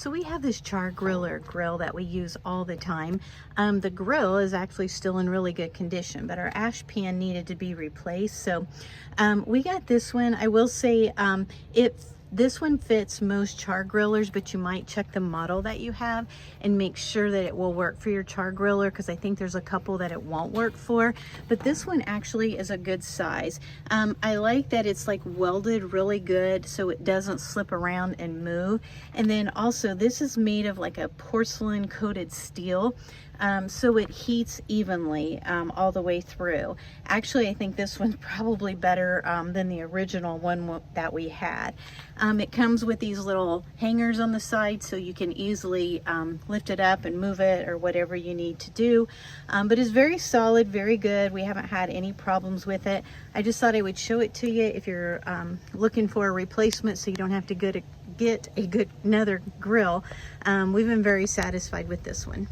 So we have this Char-Griller grill that we use all the time. The grill is actually still in really good condition, but our ash pan needed to be replaced. So we got this one. I will say this one fits most Char-Grillers, but you might check the model that you have and make sure that it will work for your Char-Griller, because I think there's a couple that it won't work for. But this one actually is a good size. I like that it's like welded really good so it doesn't slip around and move. And then also this is made of like a porcelain-coated steel. So it heats evenly all the way through. Actually, I think this one's probably better than the original one that we had. It comes with these little hangers on the side so you can easily lift it up and move it or whatever you need to do. But it's very solid, very good. We haven't had any problems with it. I just thought I would show it to you if you're looking for a replacement so you don't have to get another grill. We've been very satisfied with this one.